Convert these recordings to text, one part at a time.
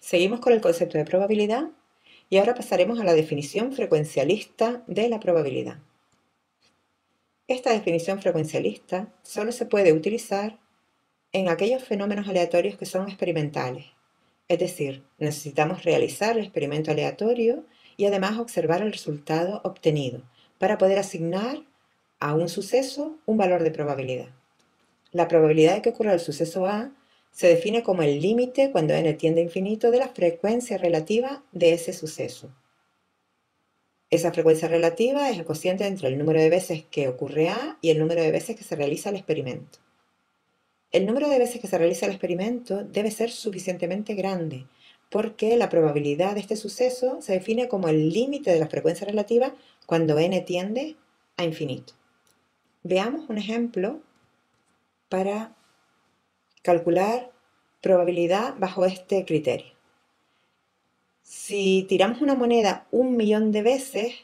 Seguimos con el concepto de probabilidad y ahora pasaremos a la definición frecuencialista de la probabilidad. Esta definición frecuencialista solo se puede utilizar en aquellos fenómenos aleatorios que son experimentales. Es decir, necesitamos realizar el experimento aleatorio y además observar el resultado obtenido para poder asignar a un suceso un valor de probabilidad. La probabilidad de que ocurra el suceso A se define como el límite cuando n tiende a infinito de la frecuencia relativa de ese suceso. Esa frecuencia relativa es el cociente entre el número de veces que ocurre A y el número de veces que se realiza el experimento. El número de veces que se realiza el experimento debe ser suficientemente grande, porque la probabilidad de este suceso se define como el límite de la frecuencia relativa cuando n tiende a infinito. Veamos un ejemplo para calcular probabilidad bajo este criterio. Si tiramos una moneda 1.000.000 de veces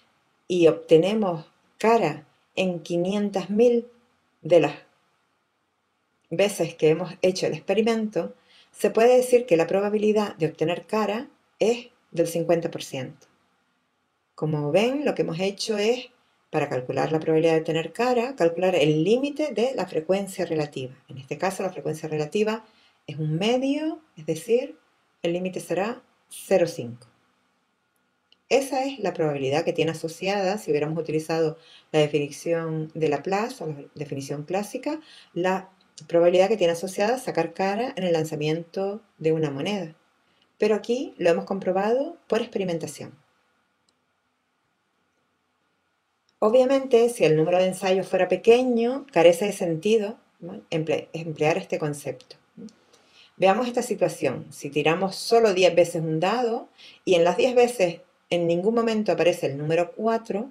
y obtenemos cara en 500.000 de las veces que hemos hecho el experimento, se puede decir que la probabilidad de obtener cara es del 50%. Como ven, lo que hemos hecho es, para calcular la probabilidad de obtener cara, calcular el límite de la frecuencia relativa. En este caso, la frecuencia relativa es un medio, es decir, el límite será 0,5. Esa es la probabilidad que tiene asociada, si hubiéramos utilizado la definición de Laplace o la definición clásica, la probabilidad que tiene asociada sacar cara en el lanzamiento de una moneda. Pero aquí lo hemos comprobado por experimentación. Obviamente, si el número de ensayos fuera pequeño, carece de sentido, ¿no?, emplear este concepto. Veamos esta situación. Si tiramos solo 10 veces un dado y en las 10 veces en ningún momento aparece el número 4,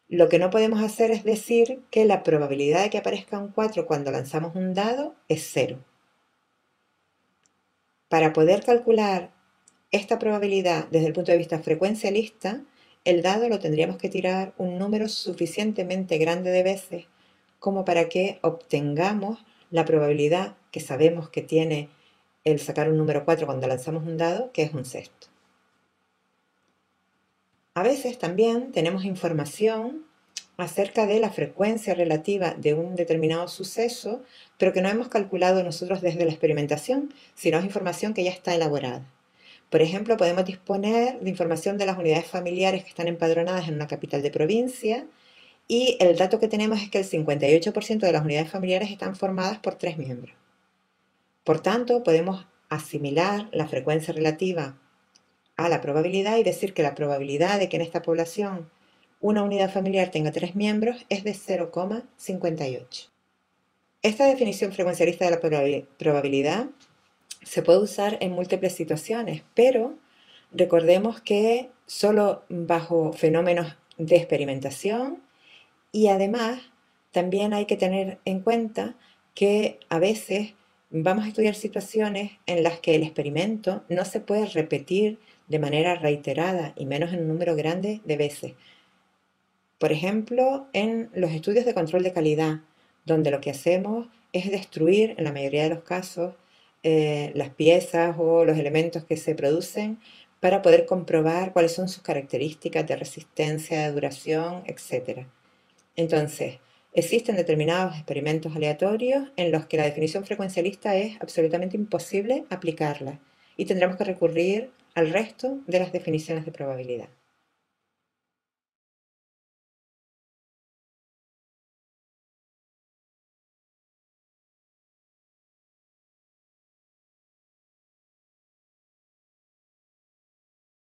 lo que no podemos hacer es decir que la probabilidad de que aparezca un 4 cuando lanzamos un dado es 0. Para poder calcular esta probabilidad desde el punto de vista frecuencialista, el dado lo tendríamos que tirar un número suficientemente grande de veces como para que obtengamos la probabilidad que sabemos que tiene el sacar un número 4 cuando lanzamos un dado, que es un sexto. A veces también tenemos información acerca de la frecuencia relativa de un determinado suceso, pero que no hemos calculado nosotros desde la experimentación, sino es información que ya está elaborada. Por ejemplo, podemos disponer de información de las unidades familiares que están empadronadas en una capital de provincia y el dato que tenemos es que el 58% de las unidades familiares están formadas por 3 miembros. Por tanto, podemos asimilar la frecuencia relativa a la probabilidad y decir que la probabilidad de que en esta población una unidad familiar tenga 3 miembros es de 0,58. Esta definición frecuencialista de la probabilidad se puede usar en múltiples situaciones, pero recordemos que solo bajo fenómenos de experimentación y además también hay que tener en cuenta que a veces vamos a estudiar situaciones en las que el experimento no se puede repetir de manera reiterada y menos en un número grande de veces. Por ejemplo, en los estudios de control de calidad, donde lo que hacemos es destruir, en la mayoría de los casos, las piezas o los elementos que se producen para poder comprobar cuáles son sus características de resistencia, de duración, etc. Entonces, existen determinados experimentos aleatorios en los que la definición frecuencialista es absolutamente imposible aplicarla y tendremos que recurrir al resto de las definiciones de probabilidad.